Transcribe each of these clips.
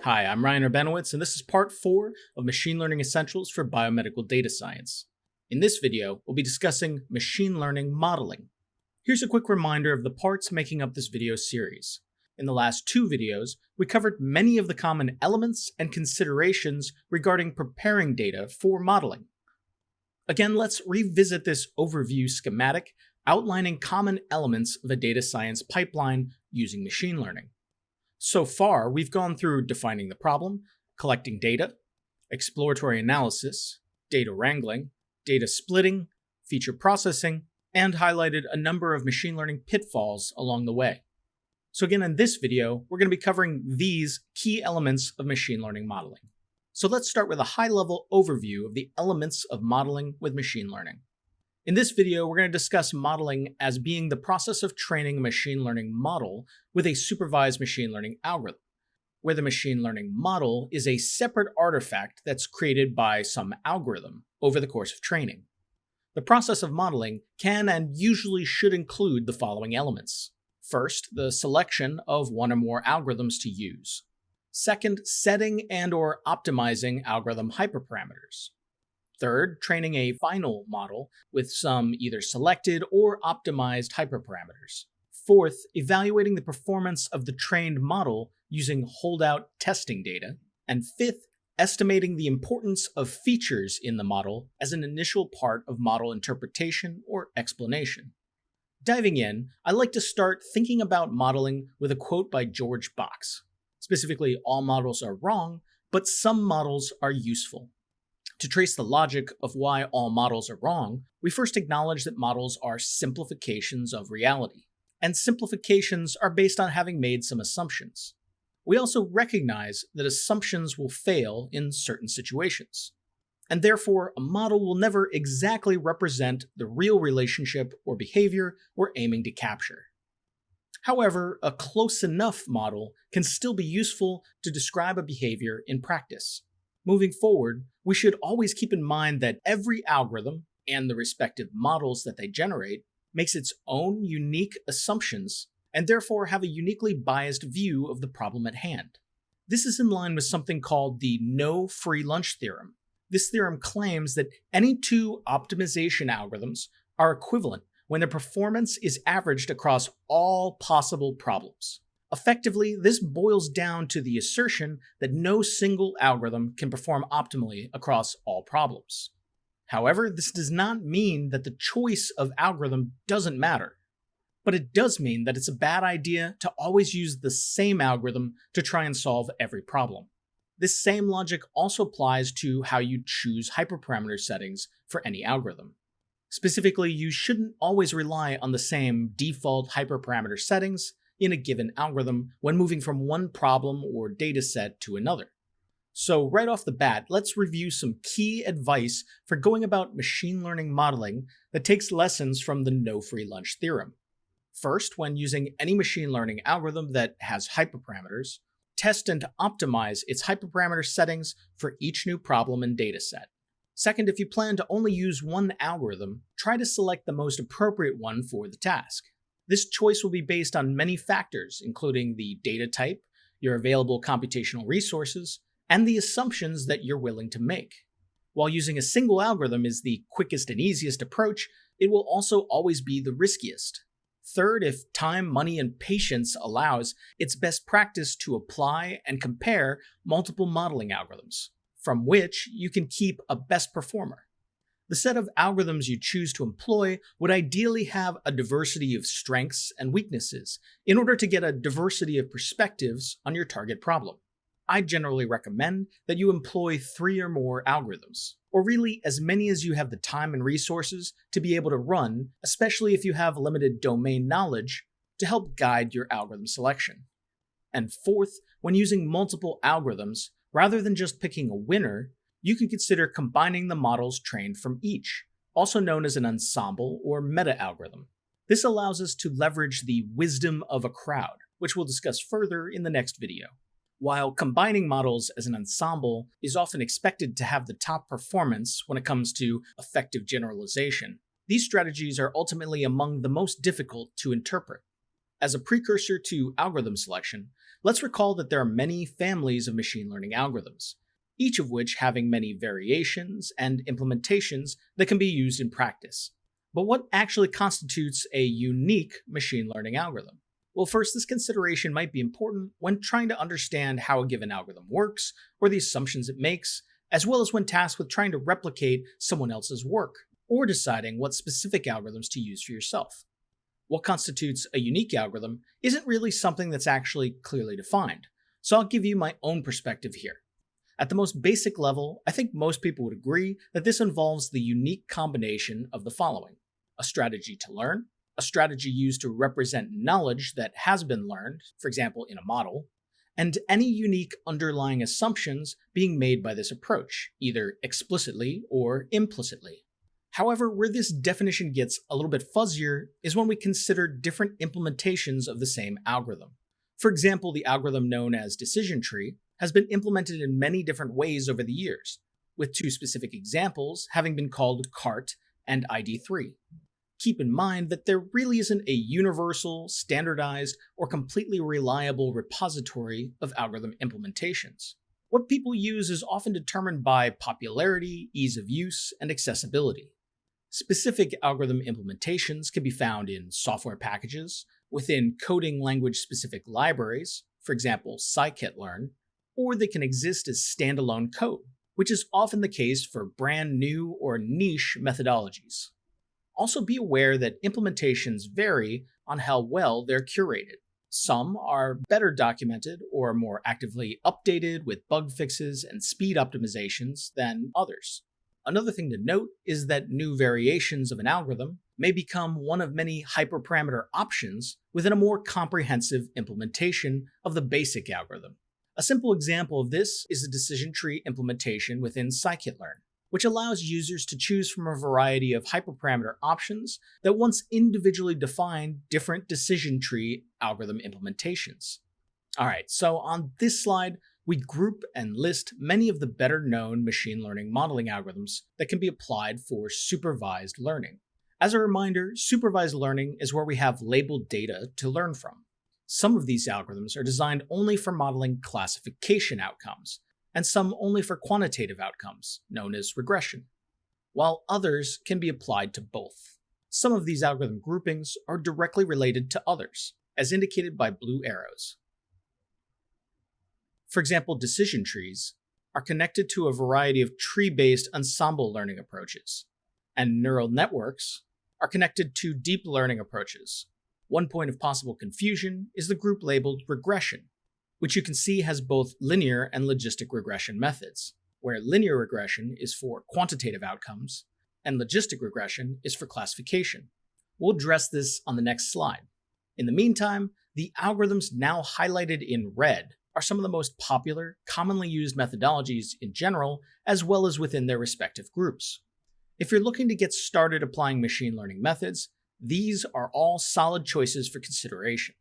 Hi, I'm Ryan Urbanowitz, and this is part 4 of Machine Learning Essentials for Biomedical Data Science. In this video, we'll be discussing machine learning modeling. Here's a quick reminder of the parts making up this video series. In the last 2 videos, we covered many of the common elements and considerations regarding preparing data for modeling. Again, let's revisit this overview schematic outlining common elements of a data science pipeline using machine learning. So far, we've gone through defining the problem, collecting data, exploratory analysis, data wrangling, data splitting, feature processing, and highlighted a number of machine learning pitfalls along the way. So again, in this video, we're going to be covering these key elements of machine learning modeling. So let's start with a high-level overview of the elements of modeling with machine learning. In this video, we're going to discuss modeling as being the process of training a machine learning model with a supervised machine learning algorithm, where the machine learning model is a separate artifact that's created by some algorithm over the course of training. The process of modeling can and usually should include the following elements. First, the selection of one or more algorithms to use. Second, setting and/or optimizing algorithm hyperparameters. Third, training a final model with some either selected or optimized hyperparameters. Fourth, evaluating the performance of the trained model using holdout testing data. And fifth, estimating the importance of features in the model as an initial part of model interpretation or explanation. Diving in, I like to start thinking about modeling with a quote by George Box. Specifically, all models are wrong, but some models are useful. To trace the logic of why all models are wrong, we first acknowledge that models are simplifications of reality, and simplifications are based on having made some assumptions. We also recognize that assumptions will fail in certain situations, and therefore a model will never exactly represent the real relationship or behavior we're aiming to capture. However, a close enough model can still be useful to describe a behavior in practice. Moving forward, we should always keep in mind that every algorithm, and the respective models that they generate, makes its own unique assumptions, and therefore have a uniquely biased view of the problem at hand. This is in line with something called the no free lunch theorem. This theorem claims that any two optimization algorithms are equivalent when their performance is averaged across all possible problems. Effectively, this boils down to the assertion that no single algorithm can perform optimally across all problems. However, this does not mean that the choice of algorithm doesn't matter, but it does mean that it's a bad idea to always use the same algorithm to try and solve every problem. This same logic also applies to how you choose hyperparameter settings for any algorithm. Specifically, you shouldn't always rely on the same default hyperparameter settings in a given algorithm when moving from one problem or dataset to another. So right off the bat, let's review some key advice for going about machine learning modeling that takes lessons from the no free lunch theorem. First, when using any machine learning algorithm that has hyperparameters, test and optimize its hyperparameter settings for each new problem and dataset. Second, if you plan to only use one algorithm, try to select the most appropriate one for the task. This choice will be based on many factors, including the data type, your available computational resources, and the assumptions that you're willing to make. While using a single algorithm is the quickest and easiest approach, it will also always be the riskiest. Third, if time, money, and patience allows, it's best practice to apply and compare multiple modeling algorithms, from which you can keep a best performer. The set of algorithms you choose to employ would ideally have a diversity of strengths and weaknesses in order to get a diversity of perspectives on your target problem. I generally recommend that you employ 3 or more algorithms, or really as many as you have the time and resources to be able to run, especially if you have limited domain knowledge, to help guide your algorithm selection. And fourth, when using multiple algorithms, rather than just picking a winner, you can consider combining the models trained from each, also known as an ensemble or meta-algorithm. This allows us to leverage the wisdom of a crowd, which we'll discuss further in the next video. While combining models as an ensemble is often expected to have the top performance when it comes to effective generalization, these strategies are ultimately among the most difficult to interpret. As a precursor to algorithm selection, let's recall that there are many families of machine learning algorithms, each of which having many variations and implementations that can be used in practice. But what actually constitutes a unique machine learning algorithm? Well, first, this consideration might be important when trying to understand how a given algorithm works or the assumptions it makes, as well as when tasked with trying to replicate someone else's work or deciding what specific algorithms to use for yourself. What constitutes a unique algorithm isn't really something that's actually clearly defined, so I'll give you my own perspective here. At the most basic level, I think most people would agree that this involves the unique combination of the following: a strategy to learn, a strategy used to represent knowledge that has been learned, for example in a model, and any unique underlying assumptions being made by this approach, either explicitly or implicitly. However, where this definition gets a little bit fuzzier is when we consider different implementations of the same algorithm. For example, the algorithm known as decision tree has been implemented in many different ways over the years, with two specific examples having been called CART and ID3. Keep in mind that there really isn't a universal, standardized, or completely reliable repository of algorithm implementations. What people use is often determined by popularity, ease of use, and accessibility. Specific algorithm implementations can be found in software packages, within coding language-specific libraries, for example scikit-learn, or they can exist as standalone code, which is often the case for brand new or niche methodologies. Also be aware that implementations vary on how well they're curated. Some are better documented or more actively updated with bug fixes and speed optimizations than others. Another thing to note is that new variations of an algorithm may become one of many hyperparameter options within a more comprehensive implementation of the basic algorithm. A simple example of this is the decision tree implementation within scikit-learn, which allows users to choose from a variety of hyperparameter options that once individually define different decision tree algorithm implementations. Alright, so on this slide, we group and list many of the better known machine learning modeling algorithms that can be applied for supervised learning. As a reminder, supervised learning is where we have labeled data to learn from. Some of these algorithms are designed only for modeling classification outcomes, and some only for quantitative outcomes, known as regression, while others can be applied to both. Some of these algorithm groupings are directly related to others, as indicated by blue arrows. For example, decision trees are connected to a variety of tree-based ensemble learning approaches, and neural networks are connected to deep learning approaches. One point of possible confusion is the group labeled regression, which you can see has both linear and logistic regression methods, where linear regression is for quantitative outcomes, and logistic regression is for classification. We'll address this on the next slide. In the meantime, the algorithms now highlighted in red are some of the most popular, commonly used methodologies in general, as well as within their respective groups. If you're looking to get started applying machine learning methods, these are all solid choices for consideration.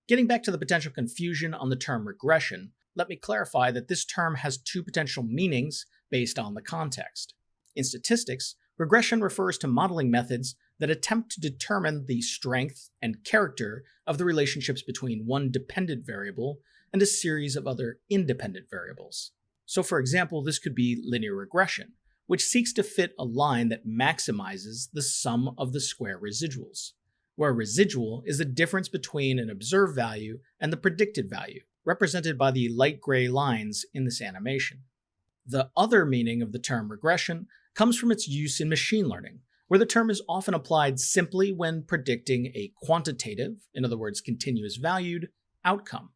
Getting back to the potential confusion on the term regression, let me clarify that this term has two potential meanings based on the context. In statistics, regression refers to modeling methods that attempt to determine the strength and character of the relationships between one dependent variable and a series of other independent variables. So for example, this could be linear regression, which seeks to fit a line that maximizes the sum of the square residuals, where a residual is the difference between an observed value and the predicted value, represented by the light gray lines in this animation. The other meaning of the term regression comes from its use in machine learning, where the term is often applied simply when predicting a quantitative, in other words continuous valued, outcome.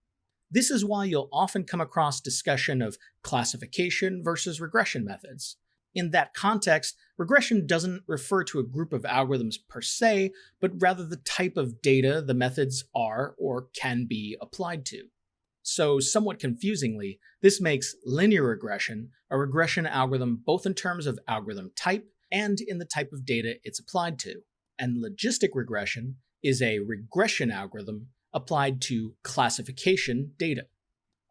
This is why you'll often come across discussion of classification versus regression methods. In that context, regression doesn't refer to a group of algorithms per se, but rather the type of data the methods are or can be applied to. So, somewhat confusingly, this makes linear regression a regression algorithm both in terms of algorithm type and in the type of data it's applied to. And logistic regression is a regression algorithm applied to classification data.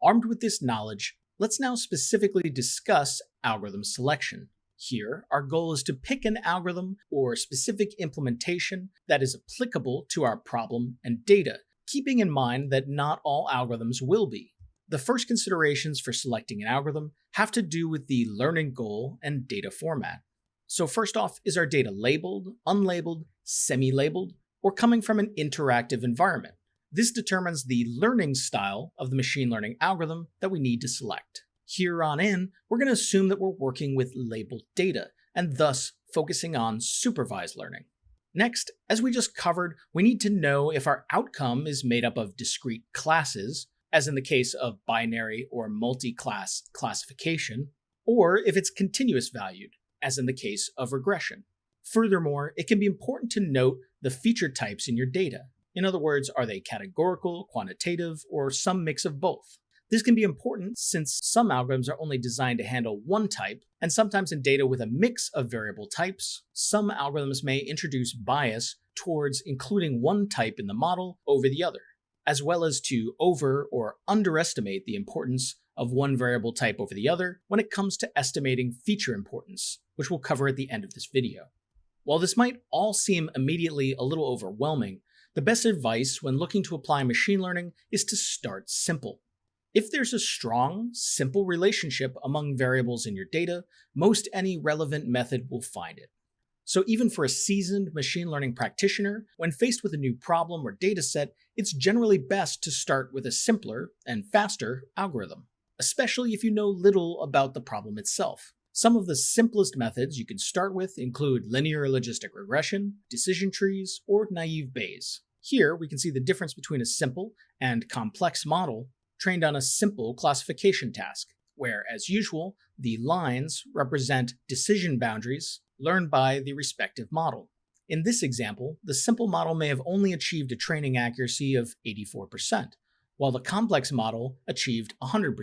Armed with this knowledge, let's now specifically discuss algorithm selection. Here, our goal is to pick an algorithm or specific implementation that is applicable to our problem and data, keeping in mind that not all algorithms will be. The first considerations for selecting an algorithm have to do with the learning goal and data format. So first off, is our data labeled, unlabeled, semi-labeled, or coming from an interactive environment? This determines the learning style of the machine learning algorithm that we need to select. Here on in, we're going to assume that we're working with labeled data, and thus focusing on supervised learning. Next, as we just covered, we need to know if our outcome is made up of discrete classes, as in the case of binary or multi-class classification, or if it's continuous valued, as in the case of regression. Furthermore, it can be important to note the feature types in your data. In other words, are they categorical, quantitative, or some mix of both? This can be important since some algorithms are only designed to handle one type, and sometimes in data with a mix of variable types, some algorithms may introduce bias towards including one type in the model over the other, as well as to over or underestimate the importance of one variable type over the other when it comes to estimating feature importance, which we'll cover at the end of this video. While this might all seem immediately a little overwhelming, the best advice when looking to apply machine learning is to start simple. If there's a strong, simple relationship among variables in your data, most any relevant method will find it. So even for a seasoned machine learning practitioner, when faced with a new problem or dataset, it's generally best to start with a simpler and faster algorithm, especially if you know little about the problem itself. Some of the simplest methods you can start with include linear logistic regression, decision trees, or naive Bayes. Here we can see the difference between a simple and complex model trained on a simple classification task, where, as usual, the lines represent decision boundaries learned by the respective model. In this example, the simple model may have only achieved a training accuracy of 84%, while the complex model achieved 100%.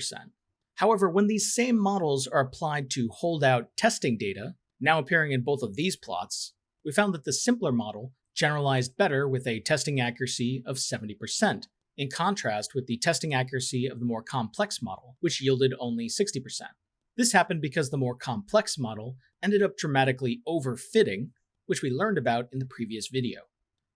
However, when these same models are applied to holdout testing data, now appearing in both of these plots, we found that the simpler model generalized better with a testing accuracy of 70%, in contrast with the testing accuracy of the more complex model, which yielded only 60%. This happened because the more complex model ended up dramatically overfitting, which we learned about in the previous video.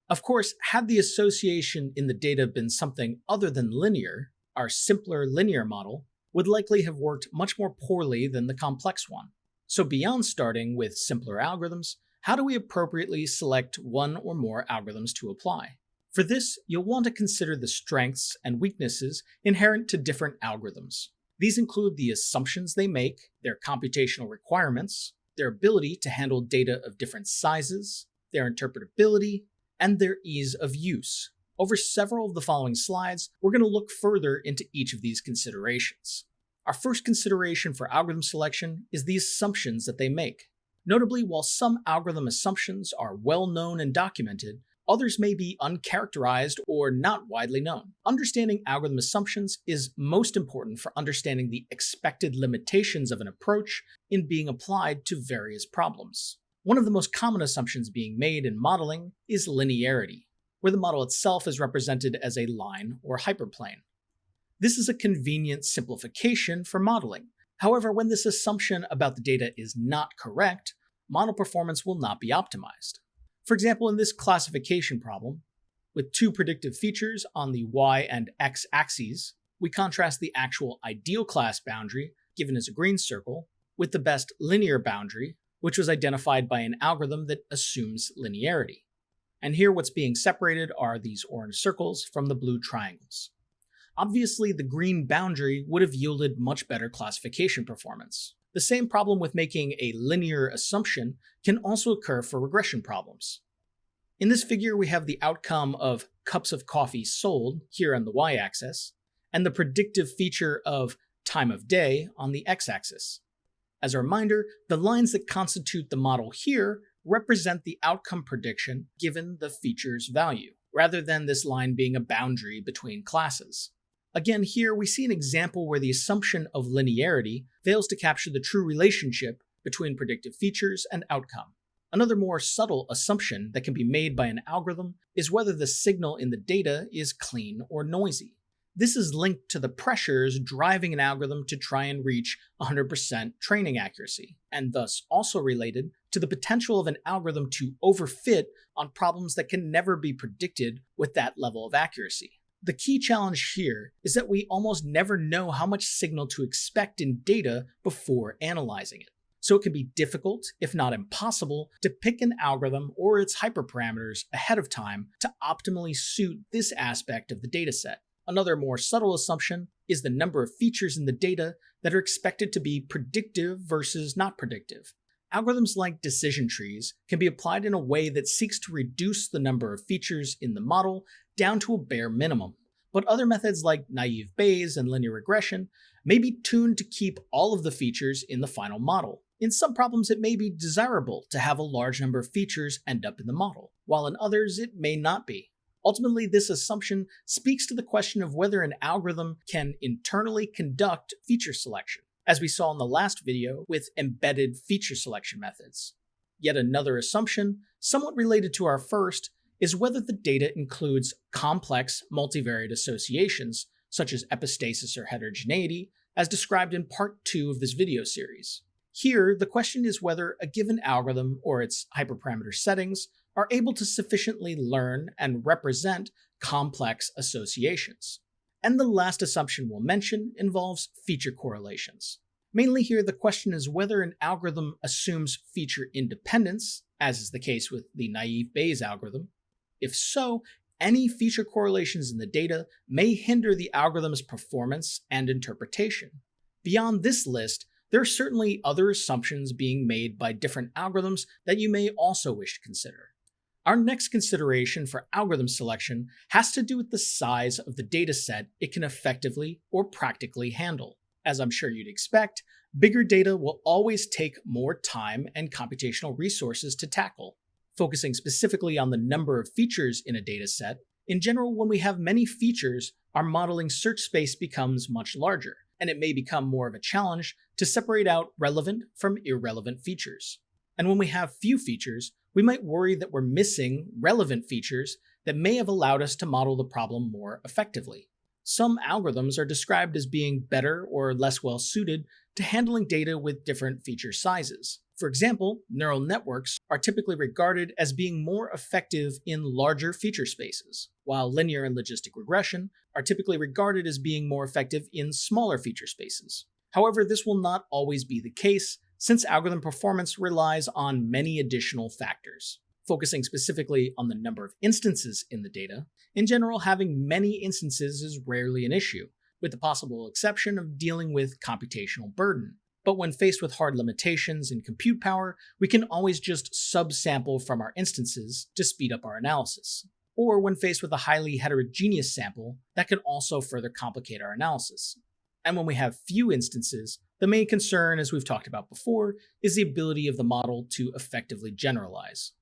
Of course, had the association in the data been something other than linear, our simpler linear model would likely have worked much more poorly than the complex one. So beyond starting with simpler algorithms, how do we appropriately select one or more algorithms to apply? For this, you'll want to consider the strengths and weaknesses inherent to different algorithms. These include the assumptions they make, their computational requirements, their ability to handle data of different sizes, their interpretability, and their ease of use. Over several of the following slides, we're going to look further into each of these considerations. Our first consideration for algorithm selection is the assumptions that they make. Notably, while some algorithm assumptions are well known and documented, others may be uncharacterized or not widely known. Understanding algorithm assumptions is most important for understanding the expected limitations of an approach in being applied to various problems. One of the most common assumptions being made in modeling is linearity, where the model itself is represented as a line or hyperplane. This is a convenient simplification for modeling. However, when this assumption about the data is not correct, model performance will not be optimized. For example, in this classification problem, with two predictive features on the y and x axes, we contrast the actual ideal class boundary, given as a green circle, with the best linear boundary, which was identified by an algorithm that assumes linearity. And here what's being separated are these orange circles from the blue triangles. Obviously, the green boundary would have yielded much better classification performance. The same problem with making a linear assumption can also occur for regression problems. In this figure, we have the outcome of cups of coffee sold here on the y-axis, and the predictive feature of time of day on the x-axis. As a reminder, the lines that constitute the model here represent the outcome prediction given the feature's value, rather than this line being a boundary between classes. Again, here we see an example where the assumption of linearity fails to capture the true relationship between predictive features and outcome. Another more subtle assumption that can be made by an algorithm is whether the signal in the data is clean or noisy. This is linked to the pressures driving an algorithm to try and reach 100% training accuracy, and thus also related to the potential of an algorithm to overfit on problems that can never be predicted with that level of accuracy. The key challenge here is that we almost never know how much signal to expect in data before analyzing it. So it can be difficult, if not impossible, to pick an algorithm or its hyperparameters ahead of time to optimally suit this aspect of the dataset. Another more subtle assumption is the number of features in the data that are expected to be predictive versus not predictive. Algorithms like decision trees can be applied in a way that seeks to reduce the number of features in the model down to a bare minimum. But other methods like naive Bayes and linear regression may be tuned to keep all of the features in the final model. In some problems, it may be desirable to have a large number of features end up in the model, while in others it may not be. Ultimately, this assumption speaks to the question of whether an algorithm can internally conduct feature selection, as we saw in the last video with embedded feature selection methods. Yet another assumption, somewhat related to our first, is whether the data includes complex multivariate associations, such as epistasis or heterogeneity, as described in part 2 of this video series. Here, the question is whether a given algorithm or its hyperparameter settings are able to sufficiently learn and represent complex associations. And the last assumption we'll mention involves feature correlations. Mainly here, the question is whether an algorithm assumes feature independence, as is the case with the naive Bayes algorithm. If so, any feature correlations in the data may hinder the algorithm's performance and interpretation. Beyond this list, there are certainly other assumptions being made by different algorithms that you may also wish to consider. Our next consideration for algorithm selection has to do with the size of the dataset it can effectively or practically handle. As I'm sure you'd expect, bigger data will always take more time and computational resources to tackle. Focusing specifically on the number of features in a dataset, in general, when we have many features, our modeling search space becomes much larger, and it may become more of a challenge to separate out relevant from irrelevant features. And when we have few features, we might worry that we're missing relevant features that may have allowed us to model the problem more effectively. Some algorithms are described as being better or less well suited to handling data with different feature sizes. For example, neural networks are typically regarded as being more effective in larger feature spaces, while linear and logistic regression are typically regarded as being more effective in smaller feature spaces. However, this will not always be the case, since algorithm performance relies on many additional factors. Focusing specifically on the number of instances in the data, in general, having many instances is rarely an issue, with the possible exception of dealing with computational burden. But when faced with hard limitations in compute power, we can always just subsample from our instances to speed up our analysis. Or when faced with a highly heterogeneous sample, that can also further complicate our analysis. And when we have few instances, the main concern, as we've talked about before, is the ability of the model to effectively generalize.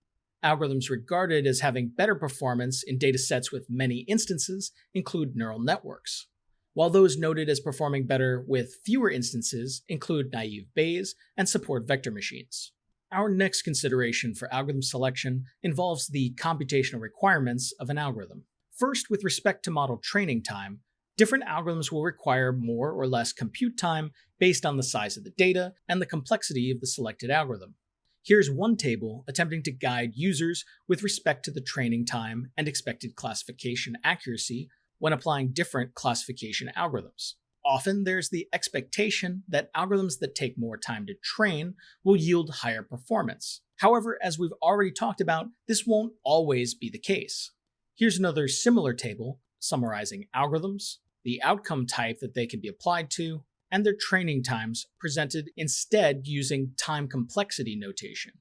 Algorithms regarded as having better performance in datasets with many instances include neural networks, while those noted as performing better with fewer instances include naive Bayes and support vector machines. Our next consideration for algorithm selection involves the computational requirements of an algorithm. First, with respect to model training time, different algorithms will require more or less compute time based on the size of the data and the complexity of the selected algorithm. Here's one table attempting to guide users with respect to the training time and expected classification accuracy when applying different classification algorithms. Often there's the expectation that algorithms that take more time to train will yield higher performance. However, as we've already talked about, this won't always be the case. Here's another similar table summarizing algorithms, the outcome type that they can be applied to, and their training times presented instead using time complexity notation.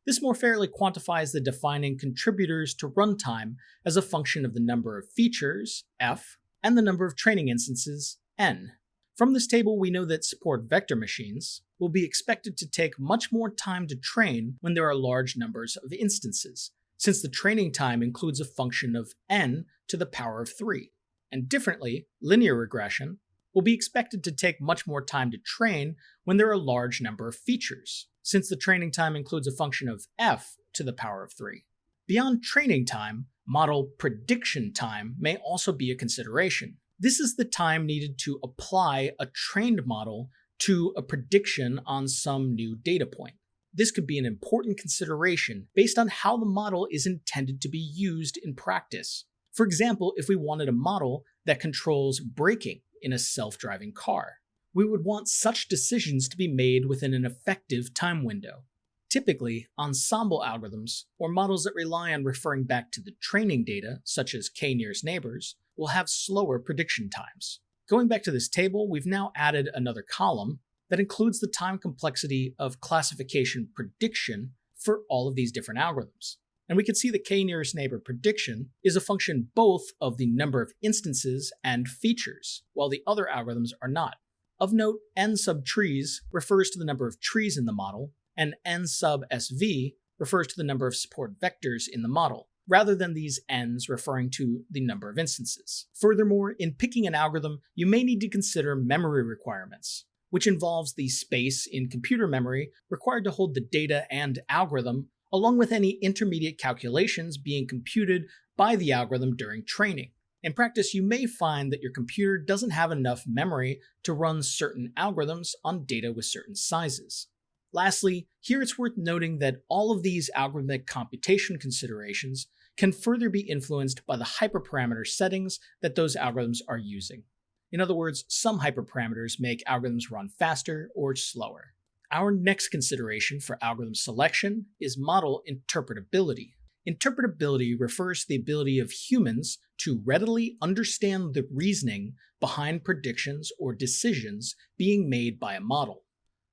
This more fairly quantifies the defining contributors to runtime as a function of the number of features, f, and the number of training instances, n. From this table, we know that support vector machines will be expected to take much more time to train when there are large numbers of instances, since the training time includes a function of n to the power of 3. And differently, linear regression will be expected to take much more time to train when there are a large number of features, since the training time includes a function of f to the power of 3. Beyond training time, model prediction time may also be a consideration. This is the time needed to apply a trained model to a prediction on some new data point. This could be an important consideration based on how the model is intended to be used in practice. For example, if we wanted a model that controls braking in a self-driving car, we would want such decisions to be made within an effective time window. Typically, ensemble algorithms, or models that rely on referring back to the training data, such as k-nearest neighbors, will have slower prediction times. Going back to this table, we've now added another column that includes the time complexity of classification prediction for all of these different algorithms. And we can see the k-nearest neighbor prediction is a function both of the number of instances and features, while the other algorithms are not. Of note, n sub trees refers to the number of trees in the model, and n sub sv refers to the number of support vectors in the model, rather than these n's referring to the number of instances. Furthermore, in picking an algorithm, you may need to consider memory requirements, which involves the space in computer memory required to hold the data and algorithm, along with any intermediate calculations being computed by the algorithm during training. In practice, you may find that your computer doesn't have enough memory to run certain algorithms on data with certain sizes. Lastly, here it's worth noting that all of these algorithmic computation considerations can further be influenced by the hyperparameter settings that those algorithms are using. In other words, some hyperparameters make algorithms run faster or slower. Our next consideration for algorithm selection is model interpretability. Interpretability refers to the ability of humans to readily understand the reasoning behind predictions or decisions being made by a model.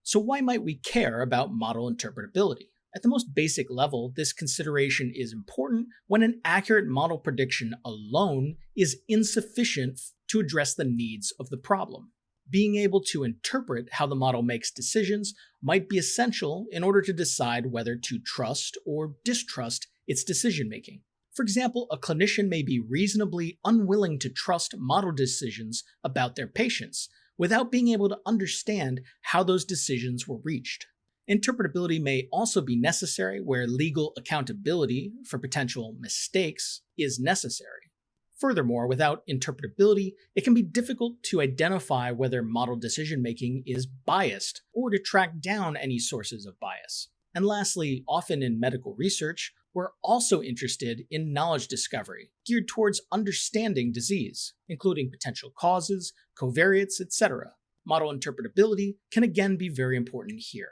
So why might we care about model interpretability? At the most basic level, this consideration is important when an accurate model prediction alone is insufficient to address the needs of the problem. Being able to interpret how the model makes decisions might be essential in order to decide whether to trust or distrust its decision-making. For example, a clinician may be reasonably unwilling to trust model decisions about their patients without being able to understand how those decisions were reached. Interpretability may also be necessary where legal accountability for potential mistakes is necessary. Furthermore, without interpretability, it can be difficult to identify whether model decision-making is biased or to track down any sources of bias. And lastly, often in medical research, we're also interested in knowledge discovery, geared towards understanding disease, including potential causes, covariates, etc. Model interpretability can again be very important here.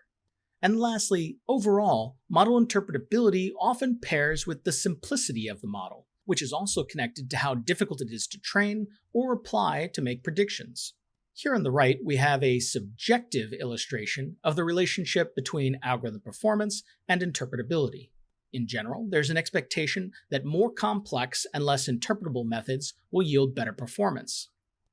And lastly, overall, model interpretability often pairs with the simplicity of the model, which is also connected to how difficult it is to train or apply to make predictions. Here on the right, we have a subjective illustration of the relationship between algorithm performance and interpretability. In general, there's an expectation that more complex and less interpretable methods will yield better performance.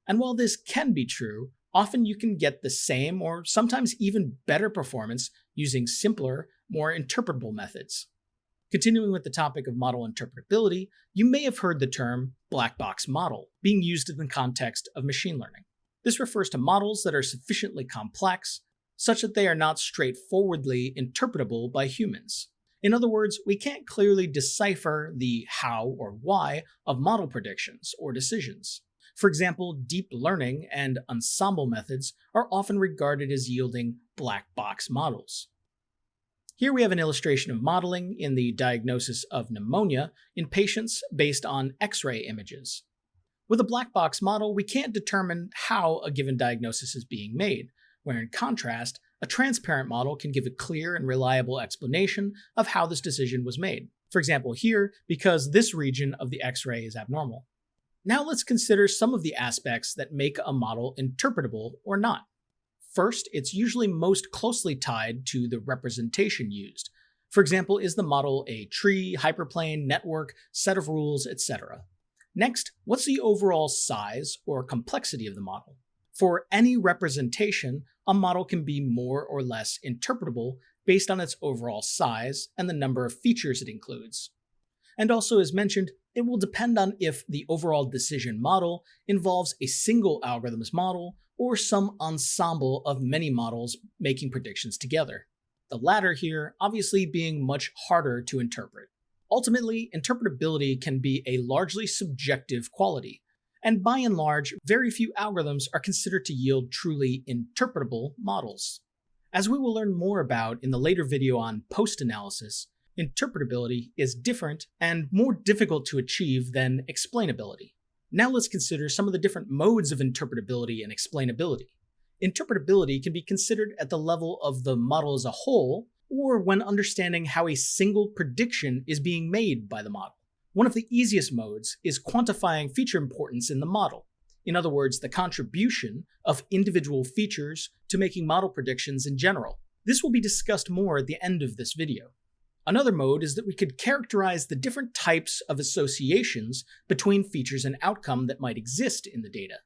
And while this can be true, often you can get the same or sometimes even better performance using simpler, more interpretable methods. Continuing with the topic of model interpretability, you may have heard the term black box model being used in the context of machine learning. This refers to models that are sufficiently complex, such that they are not straightforwardly interpretable by humans. In other words, we can't clearly decipher the how or why of model predictions or decisions. For example, deep learning and ensemble methods are often regarded as yielding black box models. Here we have an illustration of modeling in the diagnosis of pneumonia in patients based on X-ray images. With a black box model, we can't determine how a given diagnosis is being made, where in contrast, a transparent model can give a clear and reliable explanation of how this decision was made. For example here, because this region of the X-ray is abnormal. Now let's consider some of the aspects that make a model interpretable or not. First, it's usually most closely tied to the representation used. For example, is the model a tree, hyperplane, network, set of rules, etc.? Next, what's the overall size or complexity of the model? For any representation, a model can be more or less interpretable based on its overall size and the number of features it includes. And also, as mentioned, it will depend on if the overall decision model involves a single algorithm's model or some ensemble of many models making predictions together. The latter here obviously being much harder to interpret. Ultimately, interpretability can be a largely subjective quality, and by and large, very few algorithms are considered to yield truly interpretable models. As we will learn more about in the later video on post-analysis, Interpretability is different and more difficult to achieve than explainability. Now let's consider some of the different modes of interpretability and explainability. Interpretability can be considered at the level of the model as a whole, or when understanding how a single prediction is being made by the model. One of the easiest modes is quantifying feature importance in the model. In other words, the contribution of individual features to making model predictions in general. This will be discussed more at the end of this video. Another mode is that we could characterize the different types of associations between features and outcome that might exist in the data.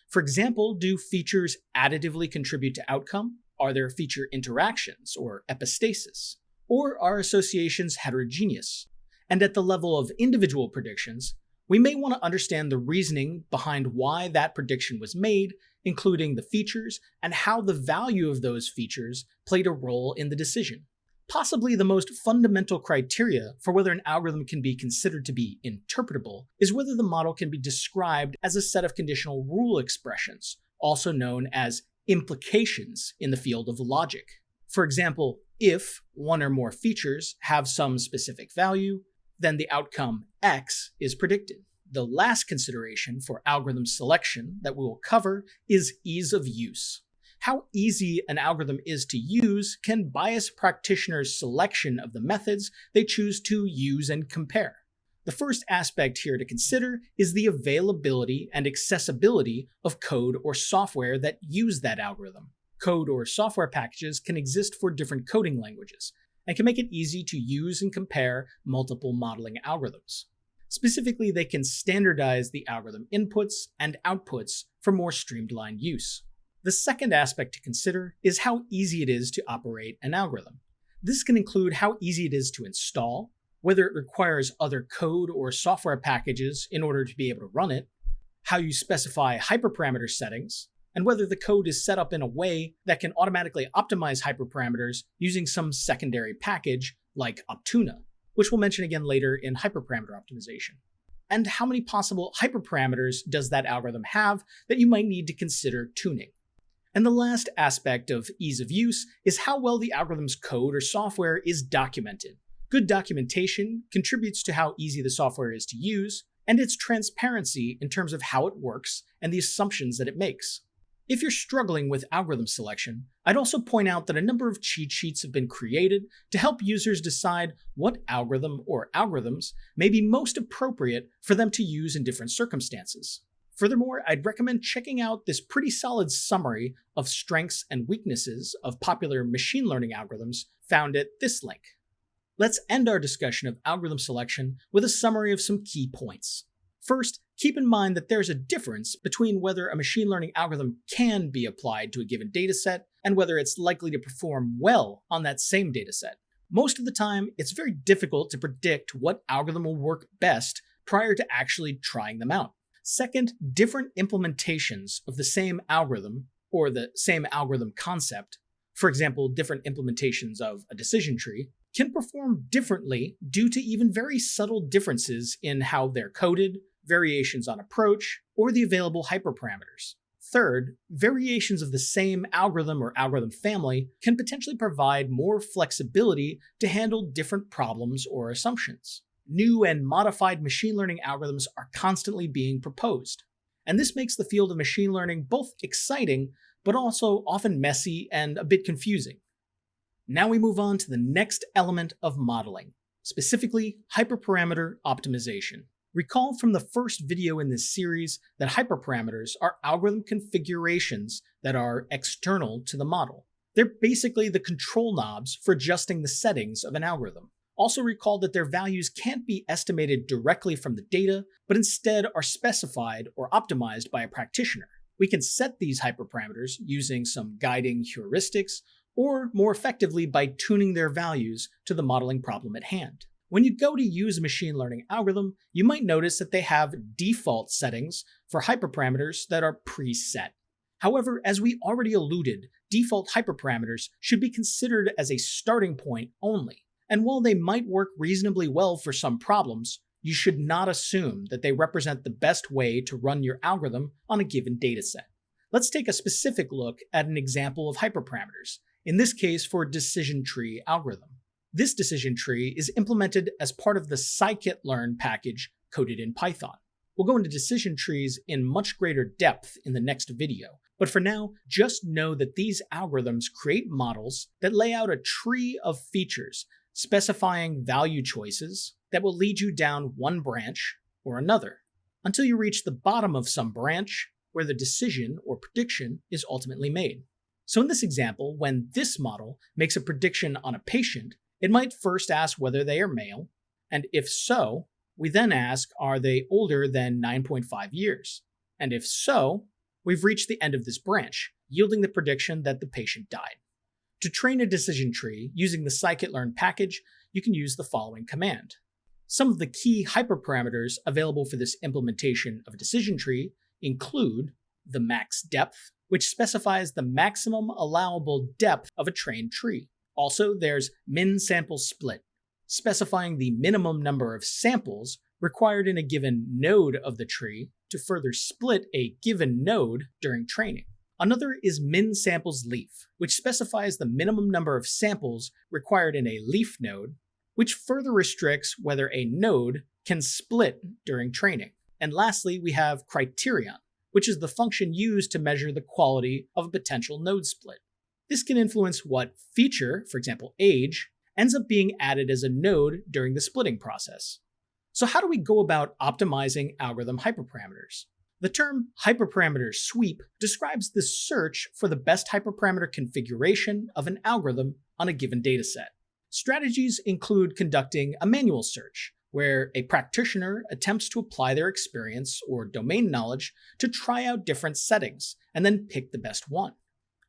For example, do features additively contribute to outcome? Are there feature interactions, or epistasis? Or are associations heterogeneous? And at the level of individual predictions, we may want to understand the reasoning behind why that prediction was made, including the features and how the value of those features played a role in the decision. Possibly the most fundamental criteria for whether an algorithm can be considered to be interpretable is whether the model can be described as a set of conditional rule expressions, also known as implications in the field of logic. For example, if one or more features have some specific value, then the outcome X is predicted. The last consideration for algorithm selection that we will cover is ease of use. How easy an algorithm is to use can bias practitioners' selection of the methods they choose to use and compare. The first aspect here to consider is the availability and accessibility of code or software that use that algorithm. Code or software packages can exist for different coding languages, and can make it easy to use and compare multiple modeling algorithms. Specifically, they can standardize the algorithm inputs and outputs for more streamlined use. The second aspect to consider is how easy it is to operate an algorithm. This can include how easy it is to install, whether it requires other code or software packages in order to be able to run it, how you specify hyperparameter settings, and whether the code is set up in a way that can automatically optimize hyperparameters using some secondary package like Optuna, which we'll mention again later in Hyperparameter Optimization. And how many possible hyperparameters does that algorithm have that you might need to consider tuning? And the last aspect of ease of use is how well the algorithm's code or software is documented. Good documentation contributes to how easy the software is to use, and its transparency in terms of how it works and the assumptions that it makes. If you're struggling with algorithm selection, I'd also point out that a number of cheat sheets have been created to help users decide what algorithm or algorithms may be most appropriate for them to use in different circumstances. Furthermore, I'd recommend checking out this pretty solid summary of strengths and weaknesses of popular machine learning algorithms found at this link. Let's end our discussion of algorithm selection with a summary of some key points. First, keep in mind that there's a difference between whether a machine learning algorithm can be applied to a given dataset and whether it's likely to perform well on that same dataset. Most of the time, it's very difficult to predict what algorithm will work best prior to actually trying them out. Second, different implementations of the same algorithm or the same algorithm concept, for example, different implementations of a decision tree, can perform differently due to even very subtle differences in how they're coded, variations on approach, or the available hyperparameters. Third, variations of the same algorithm or algorithm family can potentially provide more flexibility to handle different problems or assumptions. New and modified machine learning algorithms are constantly being proposed, and this makes the field of machine learning both exciting, but also often messy and a bit confusing. Now we move on to the next element of modeling, specifically hyperparameter optimization. Recall from the first video in this series that hyperparameters are algorithm configurations that are external to the model. They're basically the control knobs for adjusting the settings of an algorithm. Also recall that their values can't be estimated directly from the data, but instead are specified or optimized by a practitioner. We can set these hyperparameters using some guiding heuristics, or more effectively by tuning their values to the modeling problem at hand. When you go to use a machine learning algorithm, you might notice that they have default settings for hyperparameters that are preset. However, as we already alluded, default hyperparameters should be considered as a starting point only. And while they might work reasonably well for some problems, you should not assume that they represent the best way to run your algorithm on a given dataset. Let's take a specific look at an example of hyperparameters, in this case for a decision tree algorithm. This decision tree is implemented as part of the scikit-learn package coded in Python. We'll go into decision trees in much greater depth in the next video, but for now, just know that these algorithms create models that lay out a tree of features specifying value choices that will lead you down one branch or another, until you reach the bottom of some branch where the decision or prediction is ultimately made. So in this example, when this model makes a prediction on a patient, it might first ask whether they are male, and if so, we then ask, are they older than 9.5 years? And if so, we've reached the end of this branch, yielding the prediction that the patient died. To train a decision tree using the scikit-learn package, you can use the following command. Some of the key hyperparameters available for this implementation of a decision tree include the max depth, which specifies the maximum allowable depth of a trained tree. Also, there's min sample split, specifying the minimum number of samples required in a given node of the tree to further split a given node during training. Another is min samples leaf, which specifies the minimum number of samples required in a leaf node, which further restricts whether a node can split during training. And lastly, we have criterion, which is the function used to measure the quality of a potential node split. This can influence what feature, for example age, ends up being added as a node during the splitting process. So how do we go about optimizing algorithm hyperparameters? The term hyperparameter sweep describes the search for the best hyperparameter configuration of an algorithm on a given dataset. Strategies include conducting a manual search, where a practitioner attempts to apply their experience or domain knowledge to try out different settings and then pick the best one.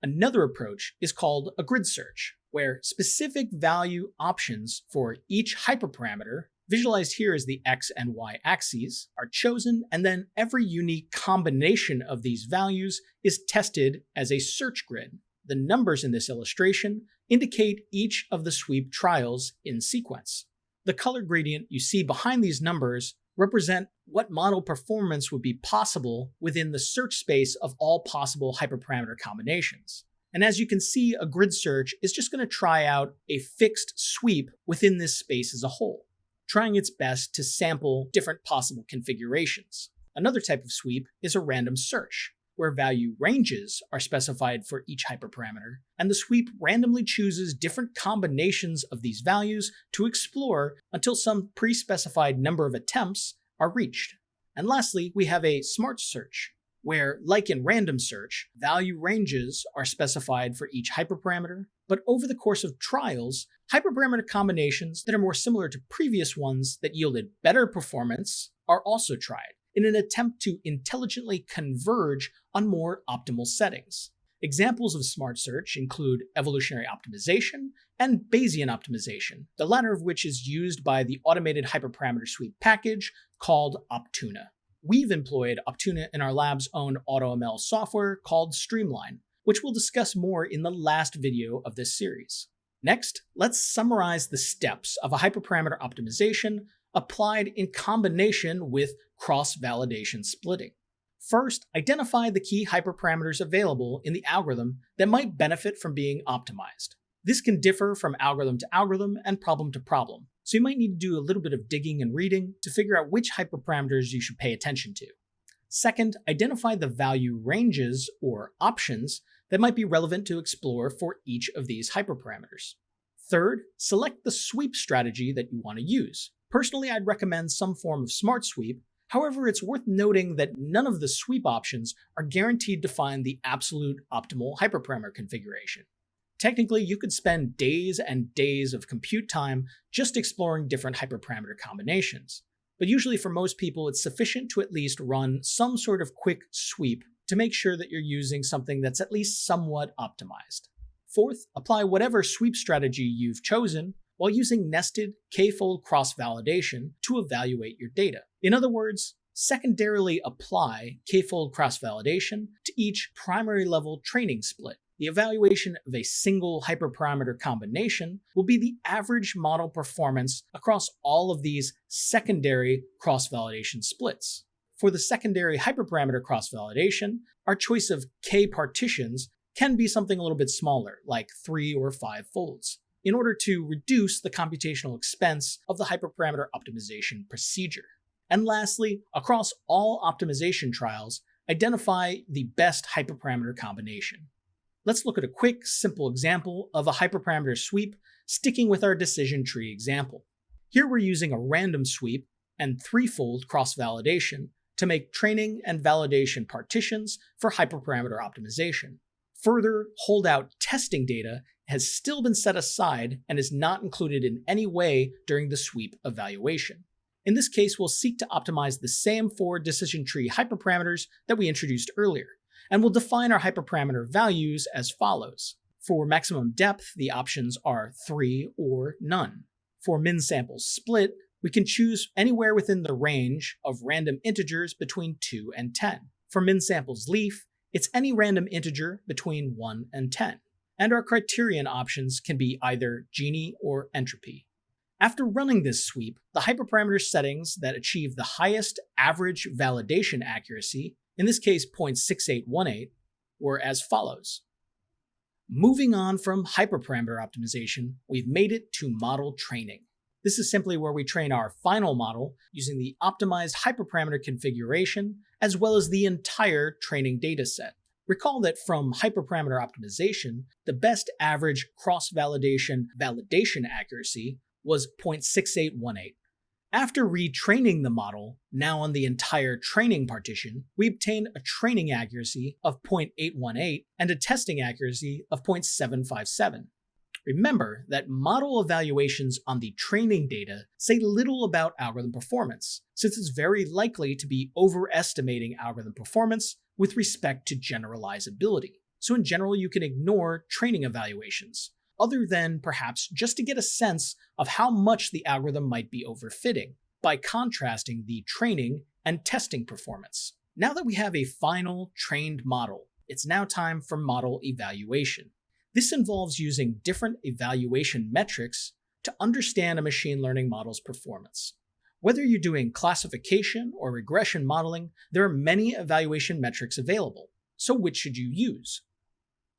Another approach is called a grid search, where specific value options for each hyperparameter, visualized here as the x and y axes, are chosen, and then every unique combination of these values is tested as a search grid. The numbers in this illustration indicate each of the sweep trials in sequence. The color gradient you see behind these numbers represent what model performance would be possible within the search space of all possible hyperparameter combinations. And as you can see, a grid search is just going to try out a fixed sweep within this space as a whole, trying its best to sample different possible configurations. Another type of sweep is a random search, where value ranges are specified for each hyperparameter, and the sweep randomly chooses different combinations of these values to explore until some pre-specified number of attempts are reached. And lastly, we have a smart search, where, like in random search, value ranges are specified for each hyperparameter, but over the course of trials, hyperparameter combinations that are more similar to previous ones that yielded better performance are also tried, in an attempt to intelligently converge on more optimal settings. Examples of smart search include evolutionary optimization and Bayesian optimization, the latter of which is used by the automated hyperparameter sweep package called Optuna. We've employed Optuna in our lab's own AutoML software called Streamline, which we'll discuss more in the last video of this series. Next, let's summarize the steps of a hyperparameter optimization applied in combination with cross-validation splitting. First, identify the key hyperparameters available in the algorithm that might benefit from being optimized. This can differ from algorithm to algorithm and problem to problem, so you might need to do a little bit of digging and reading to figure out which hyperparameters you should pay attention to. Second, identify the value ranges or options that might be relevant to explore for each of these hyperparameters. Third, select the sweep strategy that you want to use. Personally, I'd recommend some form of smart sweep. However, it's worth noting that none of the sweep options are guaranteed to find the absolute optimal hyperparameter configuration. Technically, you could spend days and days of compute time just exploring different hyperparameter combinations. But usually for most people, it's sufficient to at least run some sort of quick sweep to make sure that you're using something that's at least somewhat optimized. Fourth, apply whatever sweep strategy you've chosen while using nested k-fold cross-validation to evaluate your data. In other words, secondarily apply k-fold cross-validation to each primary level training split. The evaluation of a single hyperparameter combination will be the average model performance across all of these secondary cross-validation splits. For the secondary hyperparameter cross-validation, our choice of k partitions can be something a little bit smaller, like 3 or 5 folds. in order to reduce the computational expense of the hyperparameter optimization procedure. And lastly, across all optimization trials, identify the best hyperparameter combination. Let's look at a quick, simple example of a hyperparameter sweep, sticking with our decision tree example. Here we're using a random sweep and threefold cross-validation to make training and validation partitions for hyperparameter optimization. Further, holdout testing data has still been set aside and is not included in any way during the sweep evaluation. In this case, we'll seek to optimize the same four decision tree hyperparameters that we introduced earlier, and we'll define our hyperparameter values as follows. For maximum depth, the options are 3 or none. For min sample split, we can choose anywhere within the range of random integers between 2 and 10. For min samples leaf, it's any random integer between 1 and 10. And our criterion options can be either Gini or entropy. After running this sweep, the hyperparameter settings that achieve the highest average validation accuracy, in this case 0.6818, were as follows. Moving on from hyperparameter optimization, we've made it to model training. This is simply where we train our final model using the optimized hyperparameter configuration as well as the entire training dataset. Recall that from hyperparameter optimization, the best average cross-validation validation accuracy was 0.6818. After retraining the model, now on the entire training partition, we obtain a training accuracy of 0.818 and a testing accuracy of 0.757. Remember that model evaluations on the training data say little about algorithm performance, since it's very likely to be overestimating algorithm performance with respect to generalizability. So in general, you can ignore training evaluations, other than perhaps just to get a sense of how much the algorithm might be overfitting, by contrasting the training and testing performance. Now that we have a final trained model, it's now time for model evaluation. This involves using different evaluation metrics to understand a machine learning model's performance. Whether you're doing classification or regression modeling, there are many evaluation metrics available. So which should you use?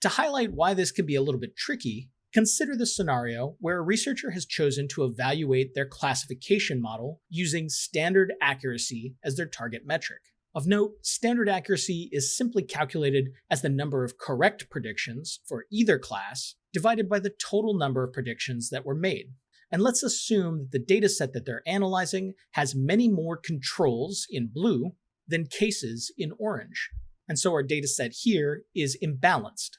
To highlight why this can be a little bit tricky, consider the scenario where a researcher has chosen to evaluate their classification model using standard accuracy as their target metric. Of note, standard accuracy is simply calculated as the number of correct predictions for either class divided by the total number of predictions that were made. And let's assume that the dataset that they're analyzing has many more controls in blue than cases in orange. And so our dataset here is imbalanced.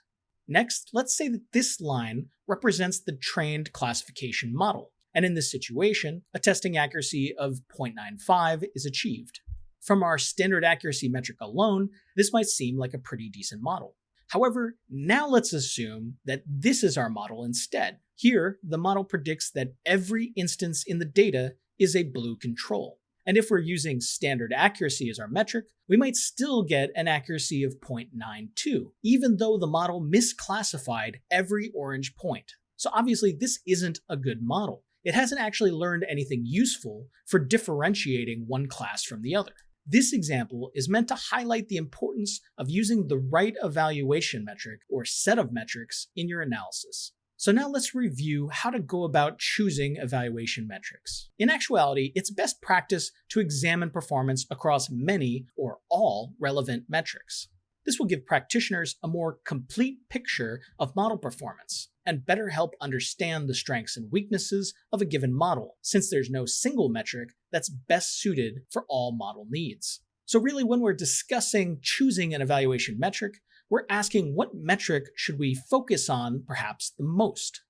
Next, let's say that this line represents the trained classification model. And in this situation, a testing accuracy of 0.95 is achieved. From our standard accuracy metric alone, this might seem like a pretty decent model. However, now let's assume that this is our model instead. Here, the model predicts that every instance in the data is a blue control. And if we're using standard accuracy as our metric, we might still get an accuracy of 0.92, even though the model misclassified every orange point. So obviously, this isn't a good model. It hasn't actually learned anything useful for differentiating one class from the other. This example is meant to highlight the importance of using the right evaluation metric or set of metrics in your analysis. So now let's review how to go about choosing evaluation metrics. In actuality, it's best practice to examine performance across many or all relevant metrics. This will give practitioners a more complete picture of model performance and better help understand the strengths and weaknesses of a given model, since there's no single metric that's best suited for all model needs. So really, when we're discussing choosing an evaluation metric, we're asking what metric should we focus on perhaps the most.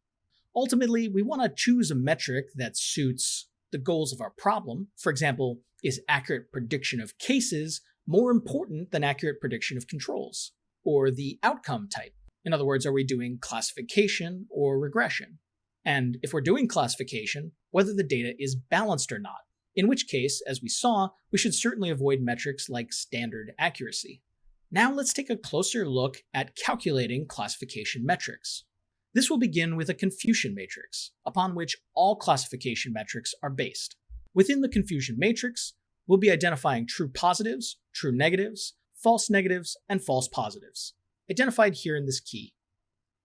Ultimately, we want to choose a metric that suits the goals of our problem. For example, is accurate prediction of cases more important than accurate prediction of controls? Or the outcome type. In other words, are we doing classification or regression? And if we're doing classification, whether the data is balanced or not. In which case, as we saw, we should certainly avoid metrics like standard accuracy. Now let's take a closer look at calculating classification metrics. This will begin with a confusion matrix, upon which all classification metrics are based. Within the confusion matrix, we'll be identifying true positives, true negatives, and false positives, identified here in this key.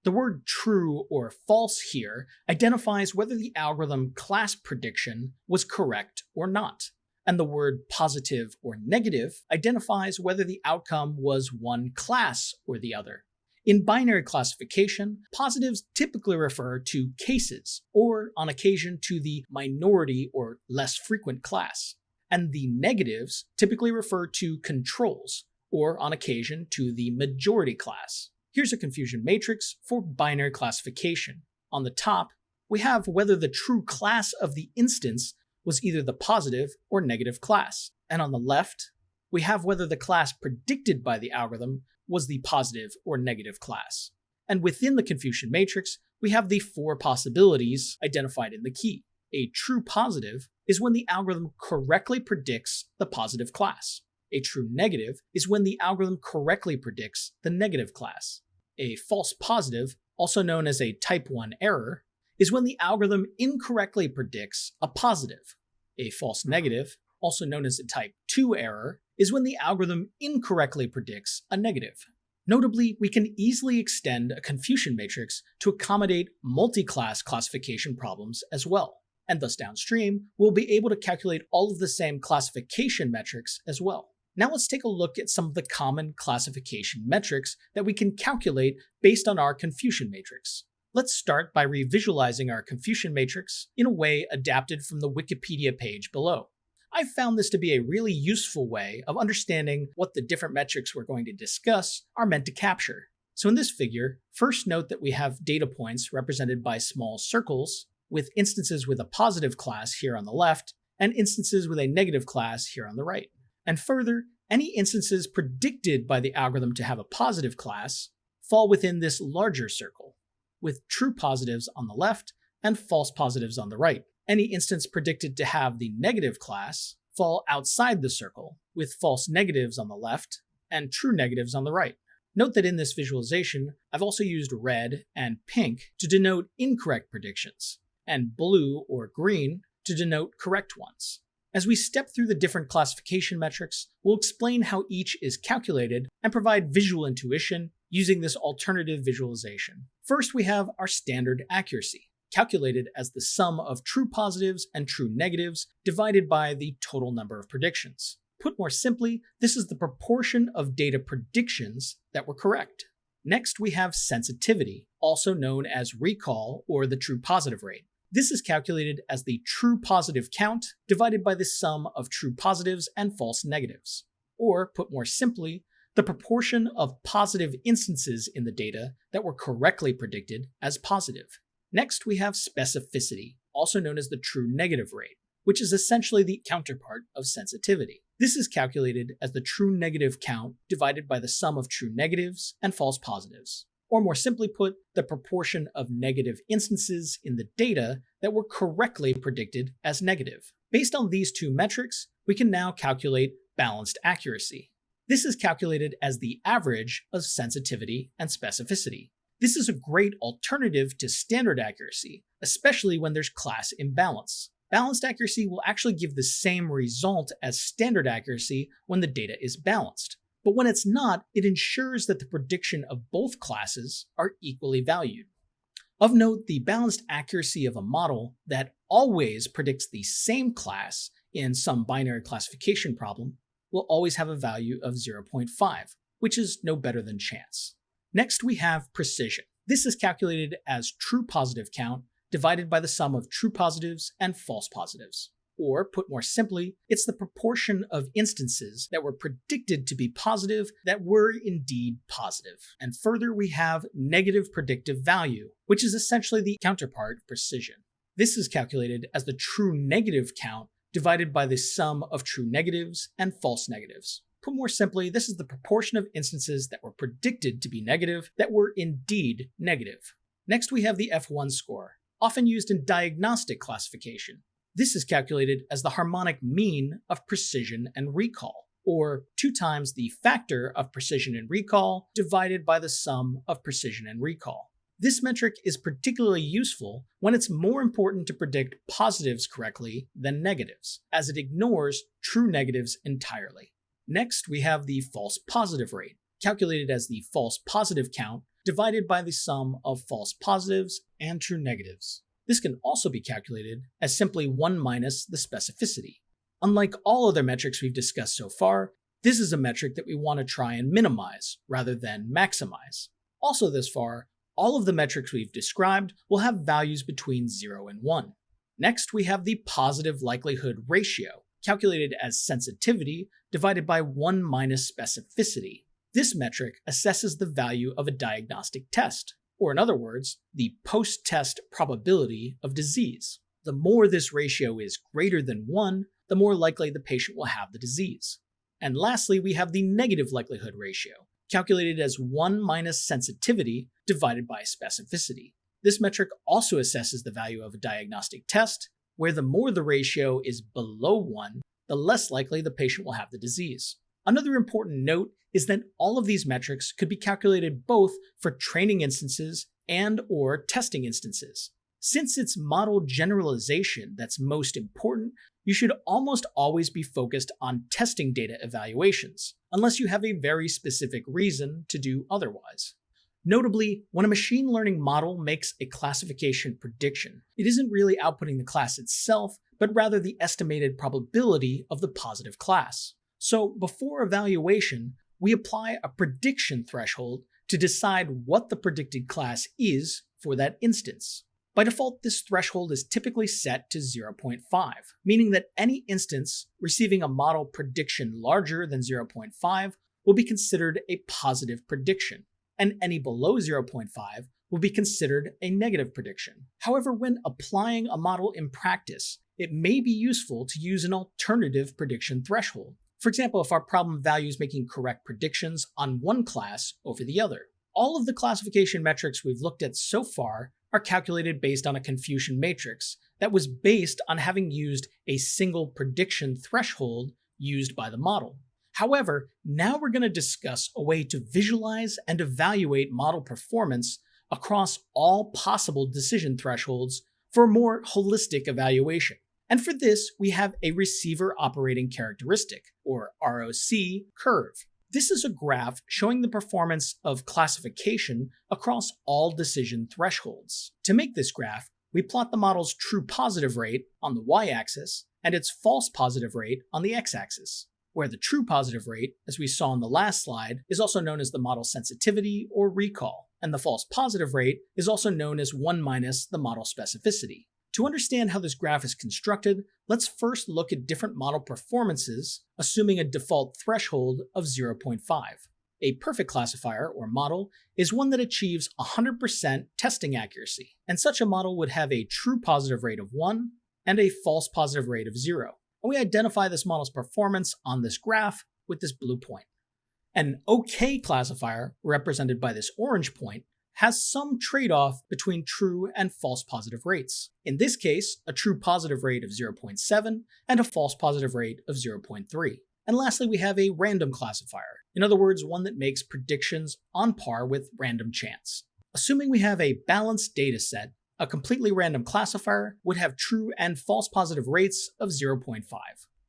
The word true or false here identifies whether the algorithm class prediction was correct or not. And the word positive or negative identifies whether the outcome was one class or the other. In binary classification, positives typically refer to cases, or on occasion to the minority or less frequent class. And the negatives typically refer to controls, or on occasion to the majority class. Here's a confusion matrix for binary classification. On the top, we have whether the true class of the instance was either the positive or negative class. And on the left, we have whether the class predicted by the algorithm was the positive or negative class. And within the confusion matrix, we have the four possibilities identified in the key. A true positive is when the algorithm correctly predicts the positive class. A true negative is when the algorithm correctly predicts the negative class. A false positive, also known as a type 1 error, is when the algorithm incorrectly predicts a positive. A false negative, also known as a type 2 error, is when the algorithm incorrectly predicts a negative. Notably, we can easily extend a confusion matrix to accommodate multi-class classification problems as well, and thus downstream, we'll be able to calculate all of the same classification metrics as well. Now let's take a look at some of the common classification metrics that we can calculate based on our confusion matrix. Let's start by revisualizing our confusion matrix in a way adapted from the Wikipedia page below. I found this to be a really useful way of understanding what the different metrics we're going to discuss are meant to capture. So in this figure, first note that we have data points represented by small circles, with instances with a positive class here on the left, and instances with a negative class here on the right. And further, any instances predicted by the algorithm to have a positive class fall within this larger circle, with true positives on the left and false positives on the right. Any instance predicted to have the negative class fall outside the circle, with false negatives on the left and true negatives on the right. Note that in this visualization, I've also used red and pink to denote incorrect predictions, and blue or green to denote correct ones. As we step through the different classification metrics, we'll explain how each is calculated and provide visual intuition using this alternative visualization. First, we have our standard accuracy, calculated as the sum of true positives and true negatives divided by the total number of predictions. Put more simply, this is the proportion of data predictions that were correct. Next, we have sensitivity, also known as recall or the true positive rate. This is calculated as the true positive count divided by the sum of true positives and false negatives. Or, put more simply, the proportion of positive instances in the data that were correctly predicted as positive. Next, we have specificity, also known as the true negative rate, which is essentially the counterpart of sensitivity. This is calculated as the true negative count divided by the sum of true negatives and false positives. Or more simply put, the proportion of negative instances in the data that were correctly predicted as negative. Based on these two metrics, we can now calculate balanced accuracy. This is calculated as the average of sensitivity and specificity. This is a great alternative to standard accuracy, especially when there's class imbalance. Balanced accuracy will actually give the same result as standard accuracy when the data is balanced. But when it's not, it ensures that the prediction of both classes are equally valued. Of note, the balanced accuracy of a model that always predicts the same class in some binary classification problem will always have a value of 0.5, which is no better than chance. Next, we have precision. This is calculated as true positive count divided by the sum of true positives and false positives. Or, put more simply, it's the proportion of instances that were predicted to be positive that were indeed positive. And further, we have negative predictive value, which is essentially the counterpart of precision. This is calculated as the true negative count divided by the sum of true negatives and false negatives. Put more simply, this is the proportion of instances that were predicted to be negative that were indeed negative. Next, we have the F1 score, often used in diagnostic classification. This is calculated as the harmonic mean of precision and recall, or 2 times the factor of precision and recall divided by the sum of precision and recall. This metric is particularly useful when it's more important to predict positives correctly than negatives, as it ignores true negatives entirely. Next, we have the false positive rate, calculated as the false positive count divided by the sum of false positives and true negatives. This can also be calculated as simply 1 minus the specificity. Unlike all other metrics we've discussed so far, this is a metric that we want to try and minimize rather than maximize. Also this far, all of the metrics we've described will have values between 0 and 1. Next, we have the positive likelihood ratio, calculated as sensitivity divided by 1 minus specificity. This metric assesses the value of a diagnostic test, or in other words, the post-test probability of disease. The more this ratio is greater than 1, the more likely the patient will have the disease. And lastly, we have the negative likelihood ratio, calculated as 1 minus sensitivity divided by specificity. This metric also assesses the value of a diagnostic test, where the more the ratio is below 1, the less likely the patient will have the disease. Another important note is that all of these metrics could be calculated both for training instances and/or testing instances. Since it's model generalization that's most important, you should almost always be focused on testing data evaluations, unless you have a very specific reason to do otherwise. Notably, when a machine learning model makes a classification prediction, it isn't really outputting the class itself, but rather the estimated probability of the positive class. So before evaluation, we apply a prediction threshold to decide what the predicted class is for that instance. By default, this threshold is typically set to 0.5, meaning that any instance receiving a model prediction larger than 0.5 will be considered a positive prediction, and any below 0.5 will be considered a negative prediction. However, when applying a model in practice, it may be useful to use an alternative prediction threshold. For example, if our problem values making correct predictions on one class over the other. All of the classification metrics we've looked at so far are calculated based on a Confucian matrix that was based on having used a single prediction threshold used by the model. However, now we're going to discuss a way to visualize and evaluate model performance across all possible decision thresholds for a more holistic evaluation. And for this, we have a receiver operating characteristic, or ROC curve. This is a graph showing the performance of classification across all decision thresholds. To make this graph, we plot the model's true positive rate on the y-axis and its false positive rate on the x-axis, where the true positive rate, as we saw in the last slide, is also known as the model sensitivity or recall, and the false positive rate is also known as 1 minus the model specificity. To understand how this graph is constructed, let's first look at different model performances, assuming a default threshold of 0.5. A perfect classifier, or model, is one that achieves 100% testing accuracy, and such a model would have a true positive rate of 1 and a false positive rate of 0. And we identify this model's performance on this graph with this blue point. An OK classifier, represented by this orange point, has some trade-off between true and false positive rates. In this case, a true positive rate of 0.7 and a false positive rate of 0.3. And lastly, we have a random classifier. In other words, one that makes predictions on par with random chance. Assuming we have a balanced data set, a completely random classifier would have true and false positive rates of 0.5.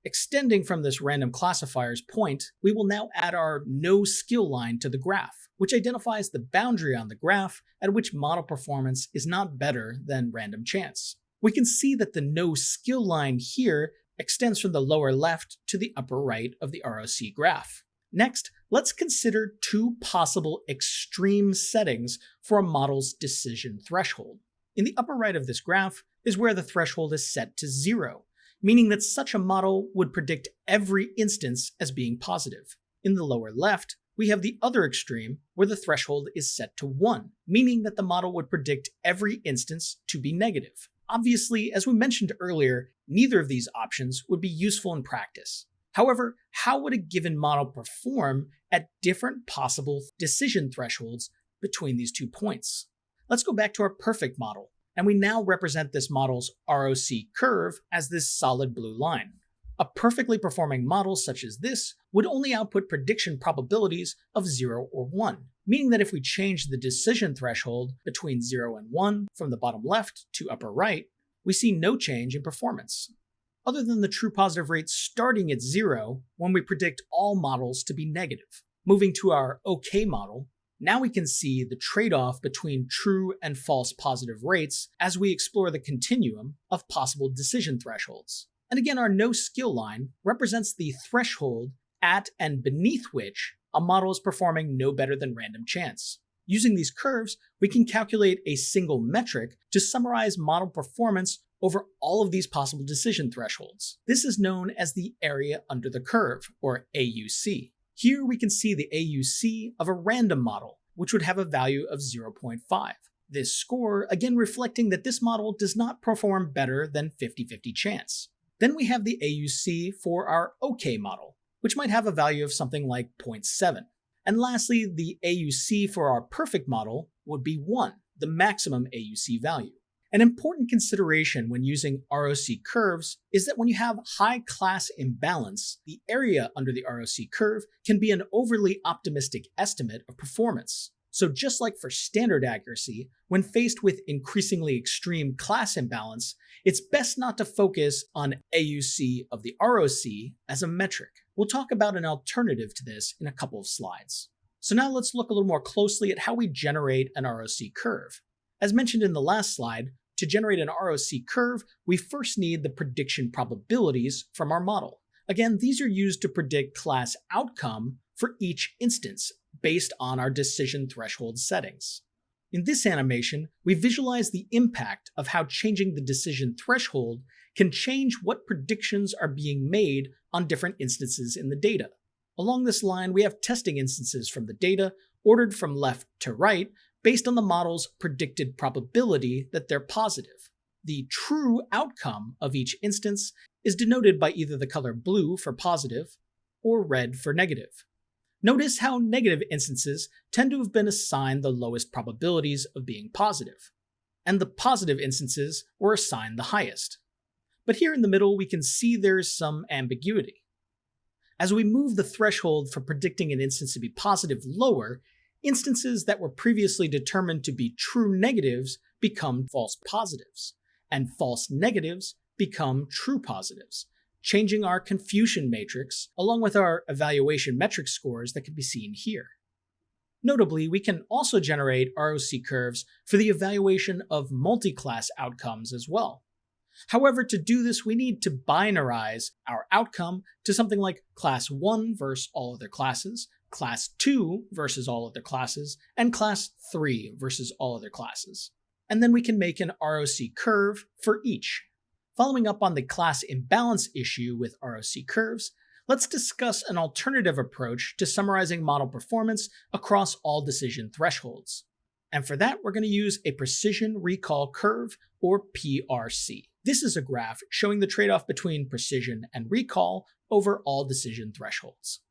Extending from this random classifier's point, we will now add our no skill line to the graph, which identifies the boundary on the graph at which model performance is not better than random chance. We can see that the no skill line here extends from the lower left to the upper right of the ROC graph. Next, let's consider two possible extreme settings for a model's decision threshold. In the upper right of this graph is where the threshold is set to 0, meaning that such a model would predict every instance as being positive. In the lower left, we have the other extreme where the threshold is set to 1, meaning that the model would predict every instance to be negative. Obviously, as we mentioned earlier, neither of these options would be useful in practice. However, how would a given model perform at different possible decision thresholds between these 2 points? Let's go back to our perfect model, and we now represent this model's ROC curve as this solid blue line. A perfectly performing model such as this would only output prediction probabilities of 0 or 1, meaning that if we change the decision threshold between 0 and 1 from the bottom left to upper right, we see no change in performance, other than the true positive rate starting at 0 when we predict all models to be negative. Moving to our OK model, Now we can see the trade-off between true and false positive rates as we explore the continuum of possible decision thresholds. And again, our no skill line represents the threshold at and beneath which a model is performing no better than random chance. Using these curves, we can calculate a single metric to summarize model performance over all of these possible decision thresholds. This is known as the area under the curve, or AUC. Here we can see the AUC of a random model, which would have a value of 0.5. This score again reflecting that this model does not perform better than 50-50 chance. Then we have the AUC for our OK model, which might have a value of something like 0.7. And lastly, the AUC for our perfect model would be 1, the maximum AUC value. An important consideration when using ROC curves is that when you have high class imbalance, the area under the ROC curve can be an overly optimistic estimate of performance. So just like for standard accuracy, when faced with increasingly extreme class imbalance, it's best not to focus on AUC of the ROC as a metric. We'll talk about an alternative to this in a couple of slides. So now let's look a little more closely at how we generate an ROC curve. As mentioned in the last slide, to generate an ROC curve, we first need the prediction probabilities from our model. Again, these are used to predict class outcome for each instance based on our decision threshold settings. In this animation, we visualize the impact of how changing the decision threshold can change what predictions are being made on different instances in the data. Along this line, we have testing instances from the data ordered from left to right based on the model's predicted probability that they're positive. The true outcome of each instance is denoted by either the color blue for positive or red for negative. Notice how negative instances tend to have been assigned the lowest probabilities of being positive, and the positive instances were assigned the highest. But here in the middle, we can see there's some ambiguity. As we move the threshold for predicting an instance to be positive lower, instances that were previously determined to be true negatives become false positives, and false negatives become true positives, changing our confusion matrix along with our evaluation metric scores that can be seen here. Notably, we can also generate ROC curves for the evaluation of multi-class outcomes as well. However, to do this, we need to binarize our outcome to something like class 1 versus all other classes, class 2 versus all other classes, and class 3 versus all other classes. And then we can make an ROC curve for each. Following up on the class imbalance issue with ROC curves, let's discuss an alternative approach to summarizing model performance across all decision thresholds. And for that, we're going to use a precision recall curve, or PRC. This is a graph showing the trade-off between precision and recall over all decision thresholds.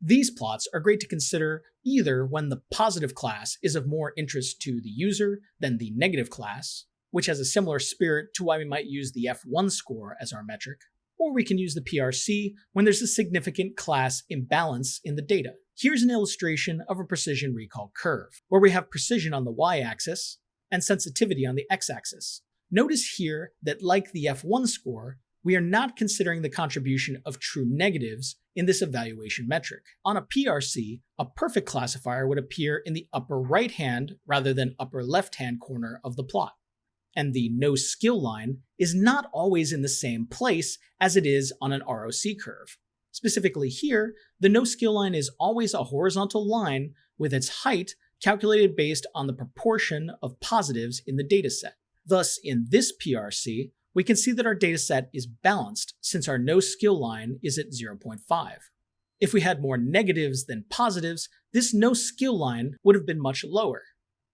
These plots are great to consider either when the positive class is of more interest to the user than the negative class, which has a similar spirit to why we might use the F1 score as our metric, or we can use the PRC when there's a significant class imbalance in the data. Here's an illustration of a precision recall curve, where we have precision on the y-axis and sensitivity on the x-axis. Notice here that, like the F1 score, we are not considering the contribution of true negatives in this evaluation metric. On a PRC, a perfect classifier would appear in the upper right-hand rather than upper left-hand corner of the plot. And the no skill line is not always in the same place as it is on an ROC curve. Specifically here, the no skill line is always a horizontal line with its height calculated based on the proportion of positives in the dataset. Thus, in this PRC, we can see that our dataset is balanced since our no skill line is at 0.5. If we had more negatives than positives, this no skill line would have been much lower.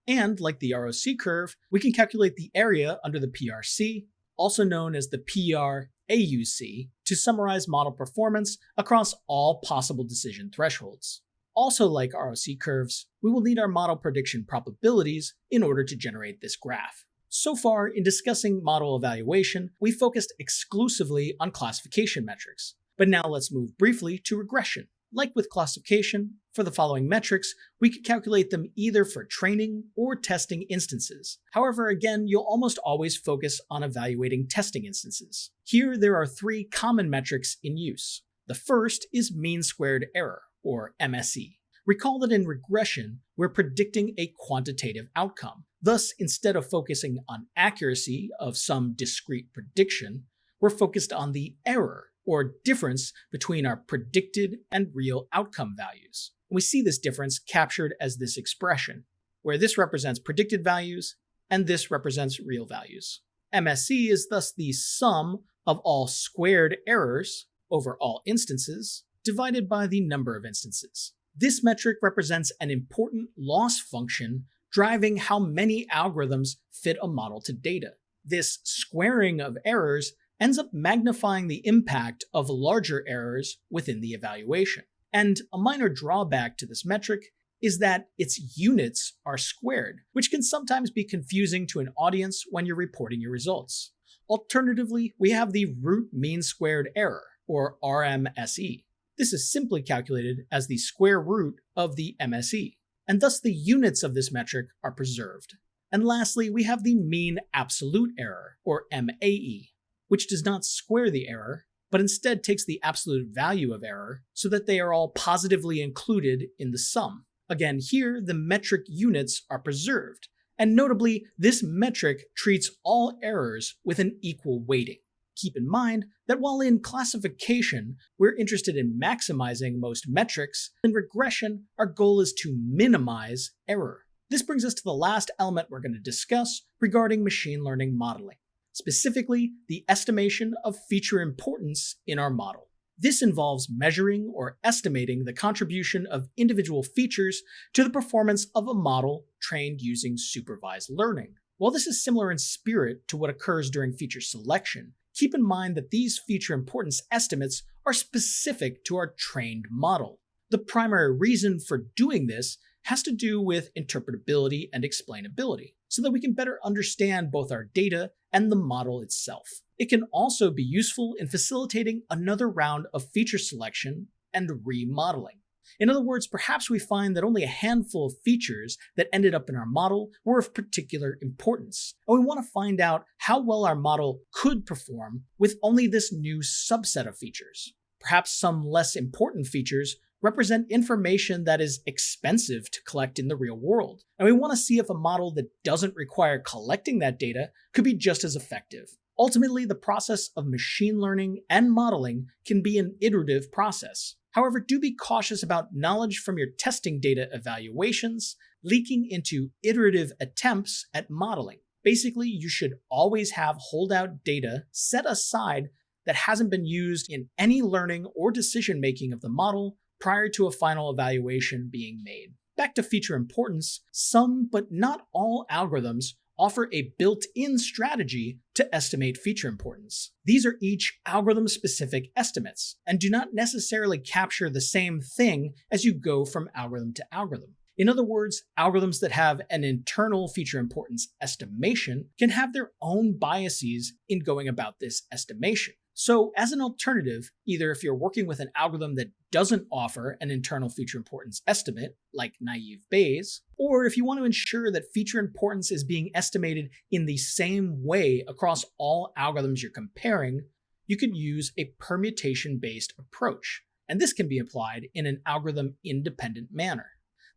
And like the ROC curve, we can calculate the area under the PRC, also known as the PRAUC, to summarize model performance across all possible decision thresholds. Also, like ROC curves, we will need our model prediction probabilities in order to generate this graph. So far, in discussing model evaluation, we focused exclusively on classification metrics. But now let's move briefly to regression. Like with classification, for the following metrics, we could calculate them either for training or testing instances. However, again, you'll almost always focus on evaluating testing instances. Here, there are three common metrics in use. The first is mean squared error, or MSE, Recall that in regression, we're predicting a quantitative outcome. Thus, instead of focusing on accuracy of some discrete prediction, we're focused on the error, or difference between our predicted and real outcome values. We see this difference captured as this expression, where this represents predicted values and this represents real values. MSE is thus the sum of all squared errors over all instances divided by the number of instances. This metric represents an important loss function driving how many algorithms fit a model to data. This squaring of errors ends up magnifying the impact of larger errors within the evaluation. And a minor drawback to this metric is that its units are squared, which can sometimes be confusing to an audience when you're reporting your results. Alternatively, we have the root mean squared error, or RMSE. This is simply calculated as the square root of the MSE, and thus the units of this metric are preserved. And lastly, we have the mean absolute error, or MAE, which does not square the error, but instead takes the absolute value of error so that they are all positively included in the sum. Again, here the metric units are preserved, and notably, this metric treats all errors with an equal weighting. Keep in mind that while in classification, we're interested in maximizing most metrics, in regression, our goal is to minimize error. This brings us to the last element we're going to discuss regarding machine learning modeling, specifically the estimation of feature importance in our model. This involves measuring or estimating the contribution of individual features to the performance of a model trained using supervised learning. While this is similar in spirit to what occurs during feature selection, keep in mind that these feature importance estimates are specific to our trained model. The primary reason for doing this has to do with interpretability and explainability, so that we can better understand both our data and the model itself. It can also be useful in facilitating another round of feature selection and remodeling. In other words, perhaps we find that only a handful of features that ended up in our model were of particular importance, and we want to find out how well our model could perform with only this new subset of features. Perhaps some less important features represent information that is expensive to collect in the real world, and we want to see if a model that doesn't require collecting that data could be just as effective. Ultimately, the process of machine learning and modeling can be an iterative process. However, do be cautious about knowledge from your testing data evaluations leaking into iterative attempts at modeling. Basically, you should always have holdout data set aside that hasn't been used in any learning or decision-making of the model prior to a final evaluation being made. Back to feature importance, some but not all algorithms offer a built-in strategy to estimate feature importance. These are each algorithm-specific estimates, and do not necessarily capture the same thing as you go from algorithm to algorithm. In other words, algorithms that have an internal feature importance estimation can have their own biases in going about this estimation. So as an alternative, either if you're working with an algorithm that doesn't offer an internal feature importance estimate, like naive Bayes, or if you want to ensure that feature importance is being estimated in the same way across all algorithms you're comparing, you can use a permutation-based approach, and this can be applied in an algorithm-independent manner.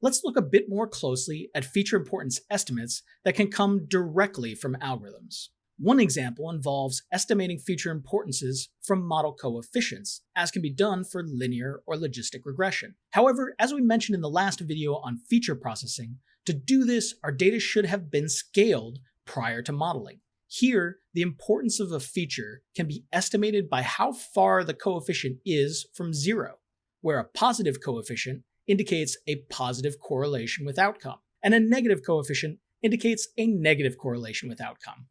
Let's look a bit more closely at feature importance estimates that can come directly from algorithms. One example involves estimating feature importances from model coefficients, as can be done for linear or logistic regression. However, as we mentioned in the last video on feature processing, to do this, our data should have been scaled prior to modeling. Here, the importance of a feature can be estimated by how far the coefficient is from zero, where a positive coefficient indicates a positive correlation with outcome, and a negative coefficient indicates a negative correlation with outcome.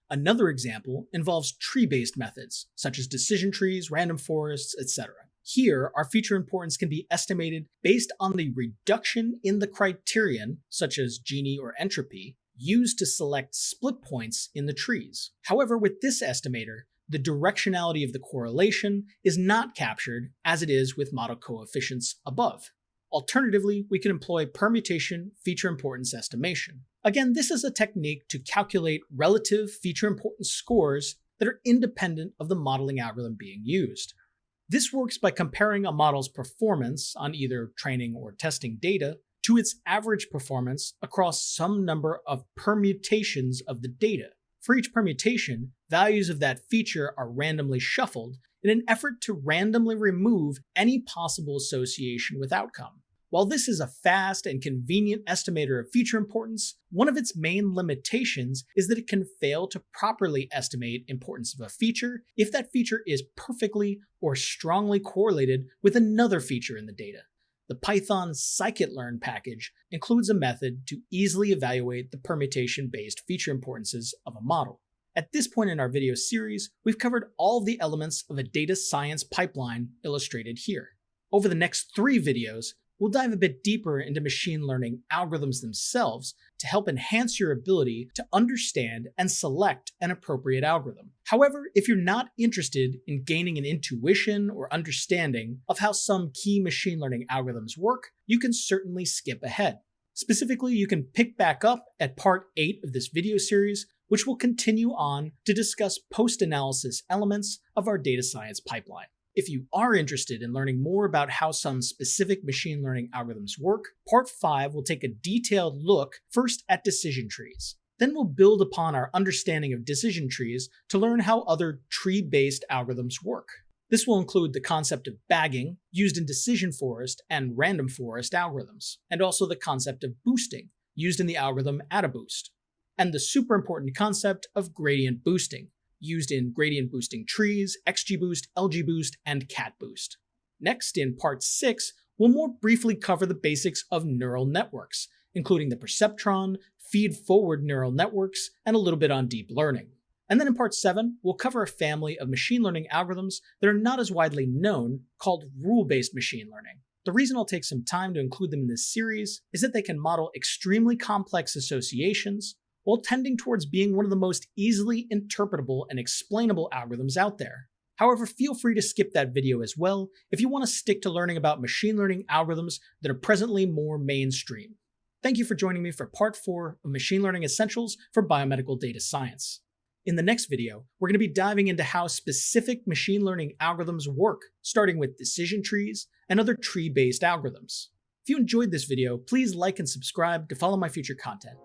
Another example involves tree-based methods, such as decision trees, random forests, etc. Here, our feature importance can be estimated based on the reduction in the criterion, such as Gini or entropy, used to select split points in the trees. However, with this estimator, the directionality of the correlation is not captured as it is with model coefficients above. Alternatively, we can employ permutation feature importance estimation. Again, this is a technique to calculate relative feature importance scores that are independent of the modeling algorithm being used. This works by comparing a model's performance on either training or testing data to its average performance across some number of permutations of the data. For each permutation, values of that feature are randomly shuffled in an effort to randomly remove any possible association with outcome. While this is a fast and convenient estimator of feature importance, one of its main limitations is that it can fail to properly estimate importance of a feature if that feature is perfectly or strongly correlated with another feature in the data. The Python scikit-learn package includes a method to easily evaluate the permutation-based feature importances of a model. At this point in our video series, we've covered all of the elements of a data science pipeline illustrated here. Over the next 3 videos, we'll dive a bit deeper into machine learning algorithms themselves to help enhance your ability to understand and select an appropriate algorithm. However, if you're not interested in gaining an intuition or understanding of how some key machine learning algorithms work, you can certainly skip ahead. Specifically, you can pick back up at part 8 of this video series, which will continue on to discuss post-analysis elements of our data science pipeline. If you are interested in learning more about how some specific machine learning algorithms work, Part 5 will take a detailed look first at decision trees. Then we'll build upon our understanding of decision trees to learn how other tree-based algorithms work. This will include the concept of bagging, used in decision forest and random forest algorithms, and also the concept of boosting, used in the algorithm AdaBoost, and the super important concept of gradient boosting, used in gradient boosting trees, XGBoost, LGBoost, and CatBoost. Next, in Part 6, we'll more briefly cover the basics of neural networks, including the perceptron, feed-forward neural networks, and a little bit on deep learning. And then in Part 7, we'll cover a family of machine learning algorithms that are not as widely known, called rule-based machine learning. The reason I'll take some time to include them in this series is that they can model extremely complex associations, while tending towards being one of the most easily interpretable and explainable algorithms out there. However, feel free to skip that video as well if you want to stick to learning about machine learning algorithms that are presently more mainstream. Thank you for joining me for Part 4 of Machine Learning Essentials for Biomedical Data Science. In the next video, we're going to be diving into how specific machine learning algorithms work, starting with decision trees and other tree-based algorithms. If you enjoyed this video, please like and subscribe to follow my future content.